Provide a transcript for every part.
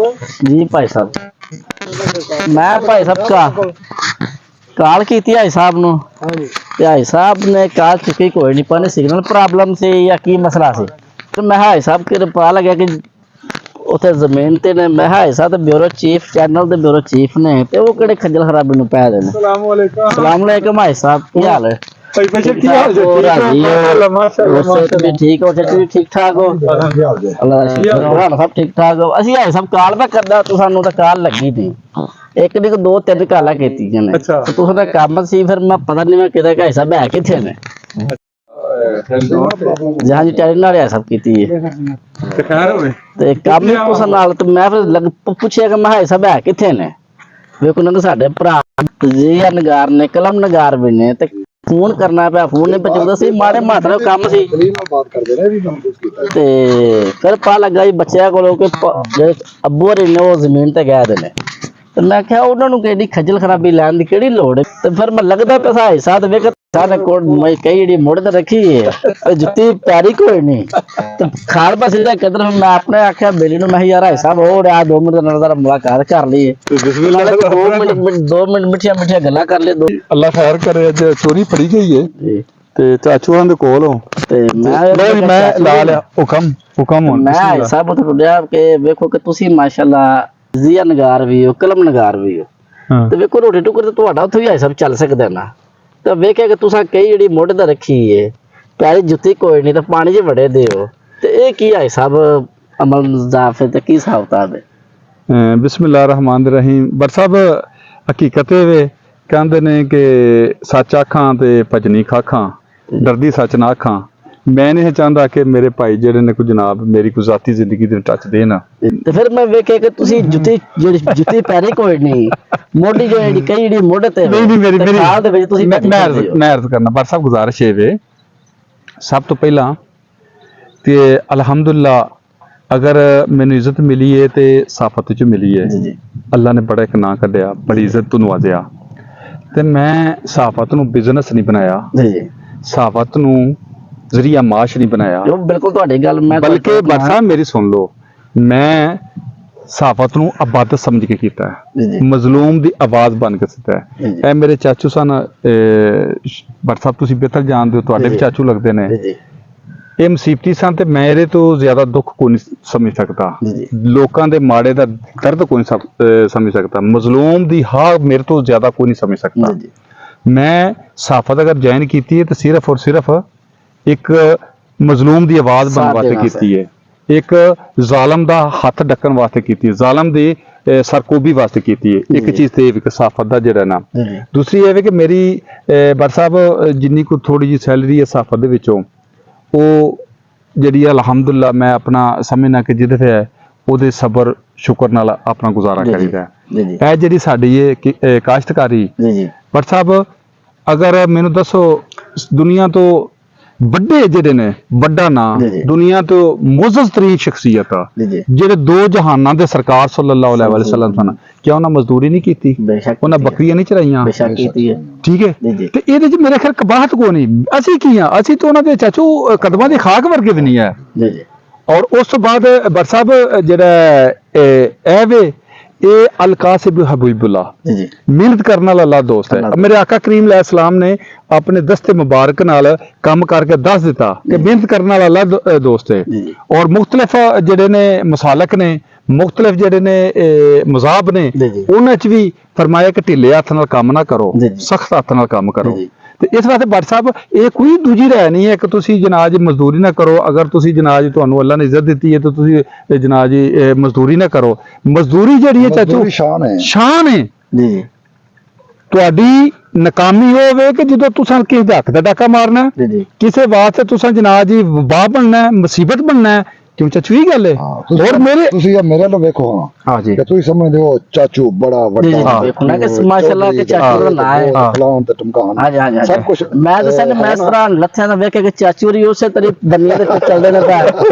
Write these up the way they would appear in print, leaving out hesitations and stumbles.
जी भाई साहब, मैं भाई साहब का कॉल की थी भाई साहब नु। भाई साहब ने कॉल चुकी कोई नहीं, पर सिग्नल प्रॉब्लम से या की मसला से। तो मैं भाई साहब के पता लगे कि उसे जमीन ते ने मैं भाई साहब ब्यूरो चीफ चैनल दे ब्यूरो चीफ ने ते वो केड़े खज्जल खराबी नु पै देने। अस्सलाम वालेकुम भाई साहब, की हाल है? ठीक हो, ठीक ठाक हो? अल्लाह सब ठीक ठाक हो। असि भाई साहब कॉल मैं करदा तो सानू तो कॉल लगी थी, एक नहीं दो तीन कॉल कीती ने। तो तुहां काम सी, फिर मैं पता नहीं मैं किते भाई साहब है किथे ने। जहां जी टेली नाल सब कीती है ते खैर होवे ते काम ही तुसां नाल। तो मैं फिर लग पूछया कि मैं भाई साहब है किथे ने। वेखो ना साडे भरा जी नगार ने, कलम नगार भी ने ते फोन करना पे फोन नहीं बचदा सी, माड़े मात्रा काम सी ते फिर पता लगा जी बच्चों को कि अब्बू होरी ने वो जमीन ते गए दे ने। तो मैं क्या उन्होंने केडी खजल खराबी लैन दी केड़ी लोड़ है। तो फिर मैं लगदा पे सा साथ वेख सारे कोड मैं कई जी मुड़ ते रखी है जुत्ती प्यारी कोई नहीं। तो खाल पास इधर कदर मैं अपने आख्या बेली नु मैं यार साहब हो रहा 2 मिनट नजर मुलाकात कर ली है। 2 मिनट मिठिया मिठिया गल्ला कर ले। अल्लाह खैर करे। अज चोरी फड़ी गई है ते चाचू हों दे कोल हो ते मैं ला लिया हुक्म हो। मैं साहब तो टुडया के वेखो कि तुसी माशाल्लाह जिया नगार भी हो, कलम नगार भी हो। तो वेखो रोटी टुकर तो तुहाडा उत्थे भी है सब चल सकदा ना। तो वेख्या कि तुसा कई जेडी मुड़ ते रखी है, प्यारी जुत्ती कोई नहीं, तो पानी च वड़े दे हो। ते ए की है साहब अमल जाफे ते की हिसाब किताब है? बिस्मिल्लाह रहमान रहीम। बर साहब हकीकत वे कहंदे ने कि सच आखां ते भजनी खाखां, डरदी सच ना आखां। मैं नहीं चाहता कि मेरे भाई जेडे ने कोई जनाब मेरी कोई जाती जिंदगी दे टच देना। ते फिर मैं वेखे कि तुसी जुत्ती पैरी कोई नहीं, मोड़ी जो कई जेडी मुड़ ते नहीं मेरी हाल दे विच तुसी मैं अर्ज करना बर साहब गुजारिश है वे सब तो पहला ते अल्हम्दुलिल्लाह अगर मैनू इज्जत मिली है तो साफत च मिली है। अल्लाह ने बड़ा एक नां कढ़िया, बड़ी इज्जत तो नवाजिया। ते मैं साफत नू बिजनेस नहीं बनाया, साफत नू जरिया माश नहीं बनाया। बिल्कुल तुहाडी गल मैं बल्कि बर साहब मेरी सुन लो, मैं साफत नू इबादत समझ के कीता है, मजलूम दी आवाज बन के सीता है। ए मेरे चाचू सन बर साहब तुसीं बेहतर जानदे हो, तुहाडे भी चाचू लगदे ने। ये मुसीबती सन ते मेरे तो ज्यादा दुख कोई नहीं समझ सकता, लोकां दे माड़े दा दर्द कोई नहीं समझ सकता, मजलूम दी हार मेरे तो ज्यादा कोई नहीं समझ सकता। मैं साफत अगर ज्वाइन कीती है तो सिर्फ और सिर्फ एक मजलूम दी आवाज बनने वास्ते कीती है, एक जालम दा हथ ढकन वास्ते कीती है, जालम दी सरकोबी वास्ते कीती है। एक चीज तो एक साफत दा जेड़ा ना। दूसरी ये कि मेरी बर साहब जिन्नी को थोड़ी जी सैलरी है साफत दे विचों वो जी अलहमदुल्ला मैं अपना समझना कि जिद है वो सबर शुक्र नाल अपना गुजारा करीदा है। जी साडी ये काश्तकारी पर साहब अगर मैनू दसो दुनिया तो बड़े जेडे ने बड़ा ना दुनिया तो मोअज़्ज़ज़ तरीन शख्सियत जेडे दो जहाना दे सरकार सल्लल्लाहु अलैहि वसल्लम सन, क्या उन्हें मजदूरी नहीं की, उन्हें बकरियां नहीं चराइयां? ठीक है, तो ये मेरे ख्याल कबाहत को नहीं असी की असी तो उन्होंने चाचू कदमां दी खाक वर्गे भी नहीं है। और उस तो बाद बर साहब जेड़ा वे ये अल कासिब हबीबुल्लाह मेहनत करने वाला अल्लाह दोस्त है। मेरे आका करीम अलैहिस्सलाम ने अपने दस्ते मुबारक नाल काम करके दस दिता कि मेहनत करने वाला अल्लाह दोस्त है। और मुख्तलिफ जेडे ने मसालक ने, मुख्तलिफ जेडे ने मज़ाहब ने, उन्हां च भी फरमाया कि ढिले हथ नाल काम ना करो, सख्त हथ नाल काम करो। तो इस वास्ते बर साहब ये कोई दूजी राय नहीं है कि तुसी जनाज मजदूरी ना करो। अगर तुसी जनाज तुहानू अल्लाह ने इज्जत दी है तो तुसी जनाज मजदूरी ना करो। मजदूरी जी है चाचू शान है तुहाडी। नाकामी होवे कि जो तुसां किसी दे हक दा डाका मारना, किसी वास्ते तुसां जनाज वाह बनना है, मुसीबत बनना है। क्यों चाचू ही गल है। और मेरे लो देखो हां जी कि तुसी समझदे हो चाचू बड़ा बड़ा देखो ना कि माशाल्लाह के चाचू दा नाम है फलान ते टमकान हां सब कुछ। मैं तो सन मैं सरां लथ्या दा वेख के चाचू री उसे तरी दुनिया दे चलदे ने पा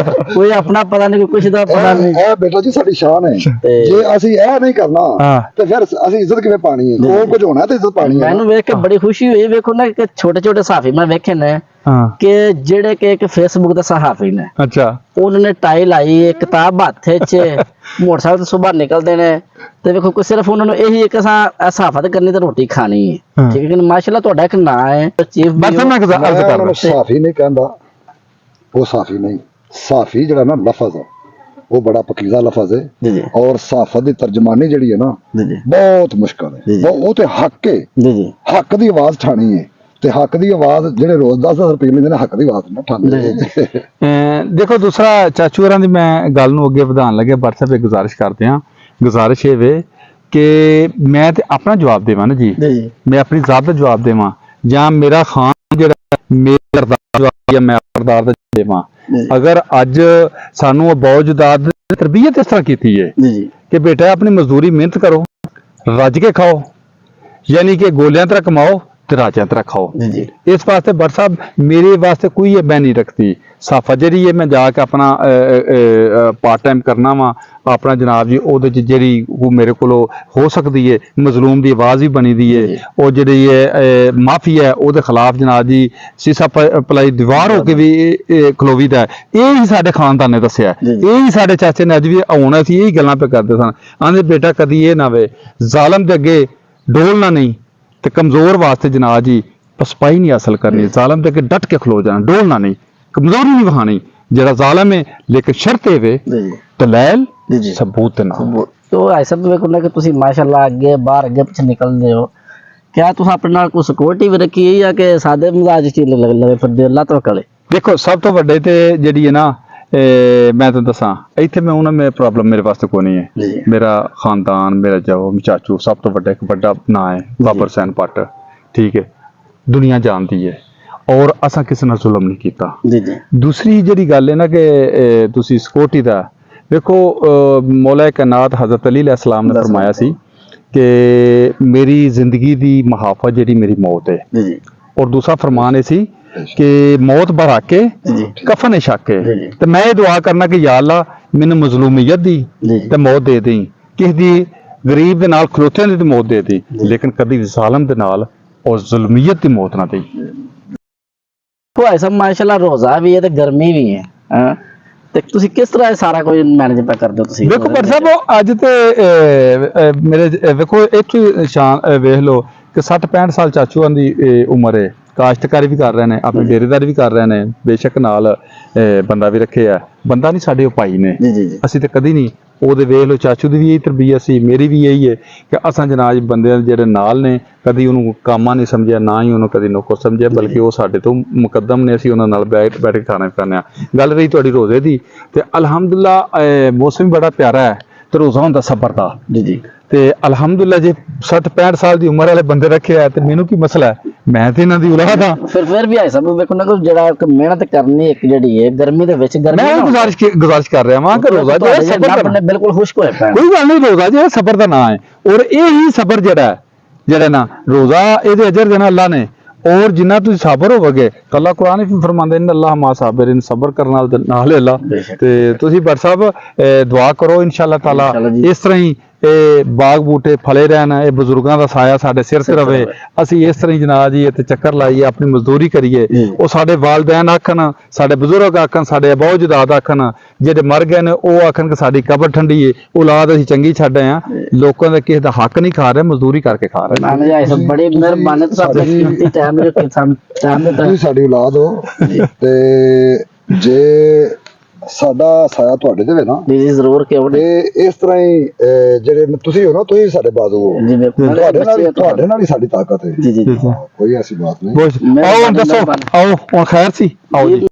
कोई अपना पता नहीं कोई कुछ दा पता नहीं। ए बेटा जी साडी शान है, जे असि ए नहीं करना ते फिर असि इज्जत किवें पानी है? कोल कुछ होना ते इज्जत पानी है। मैनू वेख के बड़ी खुशी हुई। वेखो ना कि छोटे छोटे साफी मैं वेखे ने ਹਾਂ ਕਿ ਜਿਹੜੇ ਕਿ ਇੱਕ ਫੇਸਬੁੱਕ ਦੇ ਸਹਾਫੀ ਨੇ, ਅੱਛਾ ਉਹਨਾਂ ਨੇ ਟਾਈ ਲਾਈ, ਕਿਤਾਬ ਹੱਥ 'ਚ, ਮੋਟਰਸਾਈਕਲ ਤੋਂ ਸੁਬਾਹ ਨਿਕਲਦੇ ਨੇ, ਤੇ ਵੇਖੋ ਕੋਈ ਸਿਰਫ ਉਹਨਾਂ ਨੂੰ ਇਹੀ ਇੱਕ ਸਹਾਫਤ ਕਰਨੀ ਤੇ ਰੋਟੀ ਖਾਣੀ ਹੈ। ਠੀਕ ਹੈ ਕਿ ਮਾਸ਼ਾਅੱਲਾ ਤੁਹਾਡਾ ਇੱਕ ਨਾਂ ਹੈ ਚੀਫ। ਬਸ ਮੈਂ ਅਰਜ਼ ਕਰਦਾ, ਸਾਫੀ ਨਹੀਂ ਕਹਿੰਦਾ, ਉਹ ਸਾਫੀ ਨਹੀਂ। ਸਾਫੀ ਜਿਹੜਾ ਨਾ ਲਫ਼ਜ਼ ਹੈ ਉਹ ਬੜਾ ਪਕੀਜ਼ਾ ਲਫ਼ਜ਼ ਹੈ, ਜੀ ਜੀ ਔਰ ਸਾਫਤ ਦੀ ਤਰਜਮਾਨੀ ਜਿਹੜੀ ਹੈ ਨਾ ਜੀ ਜੀ ਬਹੁਤ ਮੁਸ਼ਕਲ ਹੈ। ਉਹ ਤੇ ਹੱਕ ਹੈ, ਜੀ ਜੀ ਹੱਕ ਦੀ ਆਵਾਜ਼ ਠਾਣੀ ਹੈ, ਤੇ ਹੱਕ ਦੀ ਆਵਾਜ਼ ਜਿਹੜੇ ਰੋਜ਼ 10,000 ਰੁਪਏ ਲੈਂਦੇ ਨੇ ਹੱਕ ਦੀ ਆਵਾਜ਼ ਨਾ ਠਾਣੇ। ਦੇਖੋ ਦੂਸਰਾ ਚਾਚੂ ਹੋਰਾਂ ਦੀ ਮੈਂ ਗੱਲ ਨੂੰ ਅੱਗੇ ਵਧਾਉਣ ਲੱਗੇ WhatsApp 'ਤੇ ਗੁਜ਼ਾਰਿਸ਼ ਕਰਦੇ ਹਾਂ। ਗੁਜ਼ਾਰਿਸ਼ ਇਹ ਵੇ ਕਿ ਮੈਂ ਤੇ ਆਪਣਾ ਜਵਾਬ ਦੇਵਾਂ ਨਾ ਜੀ, ਜੀ ਮੈਂ ਆਪਣੀ ਜ਼ਾਤ ਦਾ ਜਵਾਬ ਦੇਵਾਂ ਜਾਂ ਮੇਰਾ ਖਾਨ ਜਿਹੜਾ ਮੇਰੇ ਕਿਰਦਾਰ ਦਾ ਜਵਾਬ ਜਾਂ ਮੈਂ ਕਿਰਦਾਰ ਦਾ ਦੇਵਾਂ। ਅਗਰ ਅੱਜ ਸਾਨੂੰ ਬਾਉਜਦਾਦ ਦੀ ਤਰਬੀਅਤ ਇਸ ਤਰ੍ਹਾਂ ਕੀਤੀ ਹੈ ਜੀ ਜੀ ਕਿ ਬੇਟਾ ਆਪਣੀ ਮਜ਼ਦੂਰੀ ਮਿਹਨਤ ਕਰੋ, ਰੱਜ ਕੇ ਖਾਓ, ਯਾਨੀ ਕਿ ਗੋਲਿਆਂ ਤਰ੍ਹਾਂ ਕਮਾਓ ਤੇ ਰਾਜਾਂ ਤਰ੍ਹਾਂ ਖਾਓ। ਜੀ ਜੀ ਇਸ ਵਾਸਤੇ ਭੱਟ ਸਾਹਿਬ ਮੇਰੇ ਵਾਸਤੇ ਕੋਈ ਇਹ ਮੈਂ ਨਹੀਂ ਰੱਖਤੀ। ਸਾਫਾ ਜਿਹੜੀ ਹੈ ਮੈਂ ਜਾ ਕੇ ਆਪਣਾ ਪਾਰਟ ਟਾਈਮ ਕਰਨਾ ਵਾ ਆਪਣਾ ਜਨਾਬ ਜੀ, ਉਹਦੇ 'ਚ ਜਿਹੜੀ ਉਹ ਮੇਰੇ ਕੋਲੋਂ ਹੋ ਸਕਦੀ ਹੈ ਮਜ਼ਲੂਮ ਦੀ ਆਵਾਜ਼ ਵੀ ਬਣੀ ਦੀ ਹੈ, ਉਹ ਜਿਹੜੀ ਹੈ ਮਾਫੀ ਹੈ ਉਹਦੇ ਖਿਲਾਫ ਜਨਾਬ ਜੀ ਸੀਸਾ ਪਲਾਈ ਦੀਵਾਰ ਹੋ ਕੇ ਵੀ ਖਲੋਵੀ ਦਾ। ਇਹ ਹੀ ਸਾਡੇ ਖਾਨਦਾਨ ਨੇ ਦੱਸਿਆ, ਇਹ ਹੀ ਸਾਡੇ ਚਾਚੇ ਨੇ ਅੱਜ ਵੀ ਆਉਣਾ ਸੀ, ਇਹੀ ਗੱਲਾਂ ਪੇ ਕਰਦੇ ਸਨ। ਆਂਦੇ ਬੇਟਾ ਕਦੀ ਇਹ ਨਾ ਵੇ ਜ਼ਾਲਮ ਦੇ ਅੱਗੇ ਡੋਲਣਾ ਨਹੀਂ ਤੇ ਕਮਜ਼ੋਰ ਵਾਸਤੇ ਜਨਾਬ ਜੀ ਪਸਪਾਈ ਨਹੀਂ ਹਾਸਲ ਕਰਨੀ, ਜ਼ਾਲਮ ਦੇ ਅੱਗੇ ਡਟ ਕੇ ਖਲੋ ਜਾਣਾ, ਡੋਲਣਾ ਨਹੀਂ, ਕਮਜ਼ੋਰੀ ਨਹੀਂ ਵਹਾਣੀ। ਜਿਹੜਾ ਜ਼ਾਲਮ ਹੈ ਲੇਕਿਨ ਸ਼ਰਤ ਇਹ ਵੇ ਦਲੈਲ ਸਬੂਤ ਨਾ। तो ऐसा तो देखो ना कि तुसी माशाल्लाह अगे बाहर अगे पीछे निकलते हो, क्या तुस अपने नाल कोई सिक्योरिटी भी रखी है या कि सादे मिजाज च लगे फिरदे अल्लाह तवक्कल? देखो सब तो ਵੱਡੇ ਤੇ ਜਿਹੜੀ ਹੈ ਨਾ ਮੈਂ ਤੁਹਾਨੂੰ ਦੱਸਾਂ ਇੱਥੇ ਮੈਂ ਉਹਨਾਂ ਮੇਰੇ ਪ੍ਰੋਬਲਮ ਮੇਰੇ ਵਾਸਤੇ ਕੋਈ ਨਹੀਂ ਹੈ। ਮੇਰਾ ਖਾਨਦਾਨ, ਮੇਰਾ ਜੋ ਚਾਚੂ ਸਭ ਤੋਂ ਵੱਡਾ ਇੱਕ ਵੱਡਾ ਨਾਂ ਹੈ ਬਾਬਰ ਹੁਸੈਨ ਭੱਟ, ਠੀਕ ਹੈ, ਦੁਨੀਆ ਜਾਣਦੀ ਹੈ ਔਰ ਅਸਾਂ ਕਿਸੇ ਨਾਲ ਜ਼ੁਲਮ ਨਹੀਂ ਕੀਤਾ। ਜੀ ਜੀ ਦੂਸਰੀ ਜਿਹੜੀ ਗੱਲ ਹੈ ਨਾ ਕਿ ਤੁਸੀਂ ਸਿਕਿਉਰਿਟੀ ਦਾ ਵੇਖੋ, ਮੌਲਾ ਕਾਇਨਾਤ ਹਜ਼ਰਤ ਅਲੀ अलैहिस्सलाम ਨੇ ਫਰਮਾਇਆ ਸੀ ਕਿ ਮੇਰੀ ਜ਼ਿੰਦਗੀ ਦੀ ਮੁਹਾਫਤ ਜਿਹੜੀ ਮੇਰੀ ਮੌਤ ਹੈ। जी जी ਔਰ ਦੂਸਰਾ ਫਰਮਾਨ ਇਹ ਸੀ ਕਿ ਮੌਤ ਭਰਾ ਕੇ ਕਫਨ ਸ਼ੱਕ ਹੈ। ਤੇ ਮੈਂ ਇਹ ਦੁਆ ਕਰਨਾ ਕਿ ਯਾ ਅੱਲਾ ਮੈਨੂੰ ਮਜ਼ਲੂਮੀਅਤ ਦੀ ਤੇ ਮੌਤ ਦੇ ਦੇਈ, ਕਿਸੇ ਦੀ ਗਰੀਬ ਦੇ ਨਾਲ ਖਲੋਤਿਆਂ ਦੀ ਮੌਤ ਦੇ ਦੇਈ, ਲੇਕਿਨ ਕਦੀ ਜ਼ਾਲਮ ਦੇ ਨਾਲ ਔਰ ਜ਼ੁਲਮੀਅਤ ਦੀ ਮੌਤ ਨਾ ਦੇਈ। तो ऐसा माशाल्लाह रोजा भी है तो गर्मी भी है, हाँ? ਤੇ ਤੁਸੀਂ ਕਿਸ ਤਰ੍ਹਾਂ ਇਹ ਸਾਰਾ ਕੁਝ ਮੈਨੇਜ ਕਰਦੇ ਹੋ ਤੁਸੀਂ? ਵੇਖੋ ਭੱਟ ਸਾਹਿਬ ਅੱਜ ਤੇ ਮੇਰੇ ਵੇਖੋ ਇੱਥੇ ਸ਼ਾਨ ਵੇਖ ਲਓ ਕਿ 60-65 ਸਾਲ ਚਾਚੂਆਂ ਦੀ ਉਮਰ ਹੈ, ਕਾਸ਼ਤਕਾਰੀ ਵੀ ਕਰ ਰਹੇ ਨੇ, ਆਪਣੀ ਡੇਰੇਦਾਰੀ ਵੀ ਕਰ ਰਹੇ ਨੇ, ਬੇਸ਼ੱਕ ਨਾਲ ਬੰਦਾ ਵੀ ਰੱਖਿਆ, ਬੰਦਾ ਨਹੀਂ ਸਾਡੇ ਉਹ ਭਾਈ ਨੇ। ਜੀ ਜੀ ਜੀ ਅਸੀਂ ਤੇ ਕਦੀ ਨਹੀਂ ਉਹਦੇ ਵੇਖ ਲਓ ਚਾਚੂ ਦੀ ਵੀ ਇਹੀ ਤਰਬੀਅਤ ਸੀ, ਮੇਰੀ ਵੀ ਇਹੀ ਹੈ ਕਿ ਅਸਾਂ ਜਨਾਬ ਬੰਦੇ ਜਿਹੜੇ ਨਾਲ ਨੇ ਕਦੀ ਉਹਨੂੰ ਕਾਮਾ ਨਹੀਂ ਸਮਝਿਆ, ਨਾ ਹੀ ਉਹਨੂੰ ਕਦੀ ਨੌਕਰ ਸਮਝਿਆ, ਬਲਕਿ ਉਹ ਸਾਡੇ ਤੋਂ ਮੁਕੱਦਮ ਨੇ, ਅਸੀਂ ਉਹਨਾਂ ਨਾਲ ਬੈਠ ਕੇ ਖਾਣਾ ਖਾਂਦੇ ਹਾਂ। ਗੱਲ ਰਹੀ ਤੁਹਾਡੀ ਰੋਜ਼ੇ ਦੀ, ਤੇ ਅਲਹਮਦੁਲਿਲਾ ਮੌਸਮ ਬੜਾ ਪਿਆਰਾ ਹੈ ਤੇ ਰੋਜ਼ਾ ਹੁੰਦਾ ਸਬਰ ਦਾ। ਜੀ ਜੀ ਤੇ ਅਲਹਮਦੁਲਿਲਾ ਜੇ 60-65 ਸਾਲ ਦੀ ਉਮਰ ਵਾਲੇ ਬੰਦੇ ਰੱਖੇ ਆ ਤੇ ਮੈਨੂੰ ਕੀ ਮਸਲਾ ਹੈ, ਮੈਂ ਤੇ ਇਹਨਾਂ ਦੀ ਔਲਾਦ ਹਾਂ। ਫਿਰ ਵੀ ਆਏ ਸਭ ਵੇਖੋ ਨਾ ਕਿ ਜਿਹੜਾ ਇੱਕ ਮਿਹਨਤ ਕਰਨੀ ਇੱਕ ਜਿਹੜੀ ਹੈ ਗਰਮੀ ਦੇ ਵਿੱਚ ਗਰਮੀ ਮੈਂ ਗੁਜ਼ਾਰਿਸ਼ ਕਰ ਰਿਹਾ ਵਾਂ ਕਿ ਰੋਜ਼ਾ ਜਿਹੜਾ ਸਬਰ ਕਰਨਾ ਬਿਲਕੁਲ ਖੁਸ਼ਕ ਹੋਇਆ ਪਿਆ, ਕੋਈ ਗੱਲ ਨਹੀਂ, ਰੋਜ਼ਾ ਜਿਹੜਾ ਸਬਰ ਦਾ ਨਾਂ ਹੈ ਔਰ ਇਹ ਹੀ ਸਬਰ ਜਿਹੜਾ ਨਾ ਰੋਜ਼ਾ ਇਹਦੇ ਅਜਰ ਦੇਣਾ ਅੱਲਾ ਨੇ। ਔਰ ਜਿੰਨਾ ਤੁਸੀਂ ਸਾਬਰ ਹੋਵੋਗੇ, ਅੱਲਾ ਕੁਰਾਨ ਵਿੱਚ ਫਰਮਾਉਂਦੇ ਨੇ ਅੱਲਾਹ ਮਾ ਸਾਬਿਰੀਨ, ਸਬਰ ਕਰਨ ਨਾਲ ਅੱਲਾ। ਤੇ ਤੁਸੀਂ ਭੱਟ ਸਾਹਿਬ ਦੁਆ ਕਰੋ ਇਨਸ਼ਾਅੱਲਾ ਤਾਲਾ ਇਸ ਤਰ੍ਹਾਂ ਹੀ ਇਹ ਬਾਗ ਬੂਟੇ ਫਲੇ ਰਹਿਣ, ਇਹ ਬਜ਼ੁਰਗਾਂ ਦਾ ਸਾਇਆ ਸਾਡੇ ਸਿਰ ਤੇ ਰਵੇ, ਅਸੀਂ ਇਸ ਤਰ੍ਹਾਂ ਹੀ ਜਨਾਬ ਜੀ ਇੱਥੇ ਚੱਕਰ ਲਾਈਏ, ਆਪਣੀ ਮਜ਼ਦੂਰੀ ਕਰੀਏ। ਉਹ ਸਾਡੇ ਵਾਲਦੈਨ ਆਖਣ, ਸਾਡੇ ਬਜ਼ੁਰਗ ਆਖਣ, ਸਾਡੇ ਅਬੂਜਦਾਦ ਆਖਣ, ਜਿਹੜੇ ਮਰ ਗਏ ਨੇ ਉਹ ਆਖਣ ਕਿ ਸਾਡੀ ਕਬਰ ਠੰਡੀ ਹੈ, ਔਲਾਦ ਅਸੀਂ ਚੰਗੀ ਛੱਡ ਆਏ ਆ, ਲੋਕਾਂ ਦਾ ਕਿਸੇ ਦਾ ਹੱਕ ਨਹੀਂ ਖਾ ਰਹੇ, ਮਜ਼ਦੂਰੀ ਕਰਕੇ ਖਾ ਰਹੇ। ਬੜੀ ਮਿਹਰਬਾਨੀ ਤੁਸੀਂ ਆਪਣੇ ਕੀਮਤੀ ਟਾਈਮ ਜੋ ਟਾਈਮ ਦਿੱਤਾ, ਸਾਡੀ ਔਲਾਦ ਹੋ ਤੇ ਜੇ ਸਾਡਾ ਸਾਇਆ ਤੁਹਾਡੇ ਤੇ ਵੇ ਨਾ ਜੀ ਜ਼ਰੂਰ ਕਿਉਂ ਨਹੀਂ, ਇਸ ਤਰ੍ਹਾਂ ਹੀ ਜਿਹੜੇ ਤੁਸੀਂ ਹੋ ਨਾ, ਤੁਸੀਂ ਸਾਡੇ ਬਾਜ਼ੂ ਹੋ, ਤੁਹਾਡੇ ਨਾਲ ਹੀ ਸਾਡੀ ਤਾਕਤ ਹੈ। ਜੀ ਜੀ ਕੋਈ ਐਸੀ ਬਾਤ ਨਹੀਂ। ਆਓ ਦੱਸੋ, ਆਓ ਹੁਣ ਖੈਰ ਸੀ, ਆਓ ਜੀ।